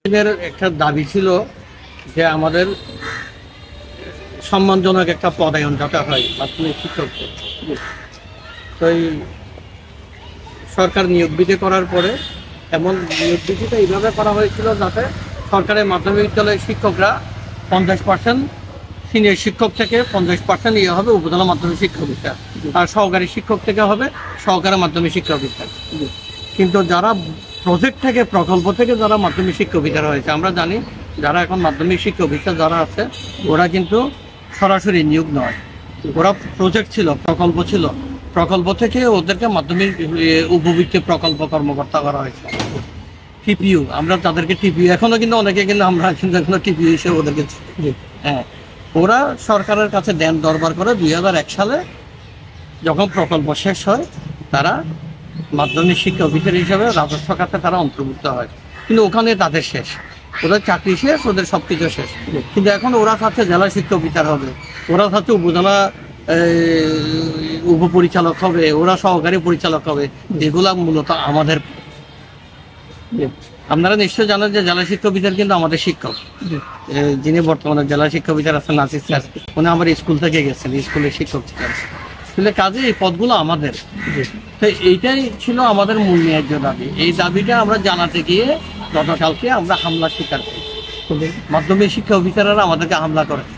এর একটা দাবি ছিল যে আমাদের সম্মানজনক একটা পদায়ন যাতে হয় মাধ্যমিক শিক্ষকদের। তো এই সরকার নিয়োগ বিধি করার পরে এমন নিয়োগ বিধিটা এইভাবে করা হয়েছিল যাতে সরকারের মাধ্যমিক বিদ্যালয়ের শিক্ষকরা 50% সিনিয়র শিক্ষক থেকে 50% ইয়ে হবে উপজেলা মাধ্যমিক শিক্ষক বিস্তার, আর সহকারী শিক্ষক থেকে হবে সহকারী মাধ্যমিক শিক্ষক বিস্তার। কিন্তু যারা প্রজেক্ট থেকে প্রকল্প থেকে যারা মাধ্যমিক শিক্ষক বিস্তার হয়েছে, আমরা জানি যারা এখন মাধ্যমিক শিক্ষক বিস্তার যারা আছে ওরা কিন্তু সরাসরি নিয়োগ নয়, ওরা প্রজেক্ট ছিল, প্রকল্প ছিল, প্রকল্প থেকে ওদেরকে মাধ্যমিক উপবৃত্তি প্রকল্প কর্মকর্তা করা হয়েছে। টিপিইউ আমরা তাদেরকে টিপিইউ এখনো কিন্তু অনেকে কিন্তু আমরা কিন্তু এখনো টিপিইউ হিসেবে ওদেরকে, হ্যাঁ, ওরা সরকারের কাছে দেন দরবার করে 2001 সালে যখন প্রকল্প শেষ হয় তারা মাধ্যমিক শিক্ষা অফিসার হিসাবে রাজস্ব খাতে তারা অন্তর্ভুক্ত হয়। কিন্তু ওখানে তাদের শেষ, ওদের চাকরি শেষ, ওদের সব কিছু শেষ। কিন্তু এখন ওরা চাচ্ছে জেলা শিক্ষা অফিসার হবে, ওরা চাচ্ছে উপজেলা উপপরিচালক হবে, ওরা সহকারী পরিচালক হবে। এগুলা মূলত আমাদের, আপনারা নিশ্চয় জানেন যে জেলা শিক্ষা অফিসার কিন্তু আমাদের শিক্ষক, যিনি বর্তমানে জেলা শিক্ষা অফিসার আছেন নাসির স্যার, উনি আমার স্কুল থেকে গেছেন, স্কুলের শিক্ষক ছিলেন। আসলে কাজে এই পদগুলো আমাদের। তো এইটাই ছিল আমাদের মূল ন্যায্য দাবি। এই দাবিটা আমরা জানাতে গিয়ে গতকালকে আমরা হামলা শিকার করেছি। মাধ্যমিক শিক্ষা অফিসাররা আমাদেরকে হামলা করেছে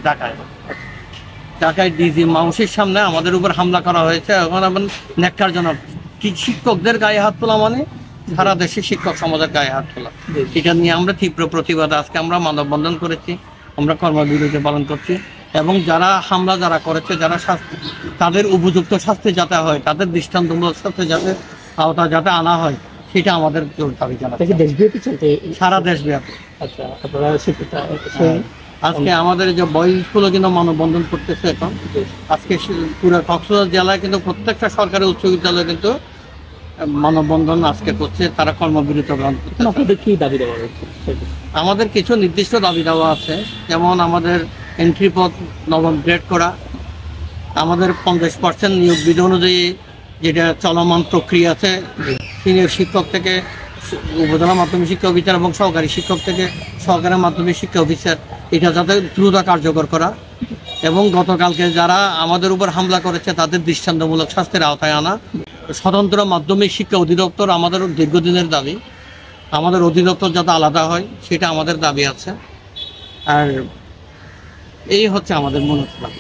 ঢাকায় ডিজি মাউসির সামনে আমাদের উপর হামলা করা হয়েছে। এখন আমার ন্যাক্কারজনক, কি শিক্ষকদের গায়ে হাত তোলা মানে সারা দেশের শিক্ষক সমাজের গায়ে হাত তোলা। এটা নিয়ে আমরা তীব্র প্রতিবাদ, আজকে আমরা মানববন্ধন করেছি, আমরা কর্মবিরতি পালন করছি। এবং যারা হামলা যারা করেছে, যারা শাস্তি, তাদের উপযুক্ত শাস্তি যাতে হয়, তাদের দৃষ্টান্তমূলক শাস্তি যাতে আওতা যাতে আনা হয়, সেটা আমাদের জোর দাবি জানাচ্ছি। দেশব্যাপী চলতে সারা দেশব্যাপী। আচ্ছা, আপনারা আজকে আমাদের যে বয়েজ স্কুলও কিন্তু মানববন্ধন করতেছে। এখন আজকে পুরো কক্সবাজার জেলায় কিন্তু প্রত্যেকটা সরকারি উচ্চ বিদ্যালয় কিন্তু মানববন্ধন আজকে করছে, তারা কর্মবিরতি গ্রহণ করছে। আপনাদের কি দাবি দেওয়া হচ্ছে? আমাদের কিছু নির্দিষ্ট দাবি দেওয়া আছে, যেমন আমাদের এন্ট্রি পদ নবম গ্রেড করা, আমাদের 50% নিয়োগ বিধি অনুযায়ী যেটা চলমান প্রক্রিয়া আছে, সিনিয়র শিক্ষক থেকে উপজেলা মাধ্যমিক শিক্ষা অফিসার এবং সহকারী শিক্ষক থেকে সহকারী মাধ্যমিক শিক্ষা অফিসার, এটা যাতে দ্রুত কার্যকর করা, এবং গতকালকে যারা আমাদের উপর হামলা করেছে তাদের দৃষ্টান্তমূলক শাস্তির আওতায় আনা। স্বতন্ত্র মাধ্যমিক শিক্ষা অধিদপ্তর আমাদের দীর্ঘদিনের দাবি, আমাদের অধিদপ্তর যাতে আলাদা হয় সেটা আমাদের দাবি আছে। আর এই হচ্ছে আমাদের মূলত দাবি।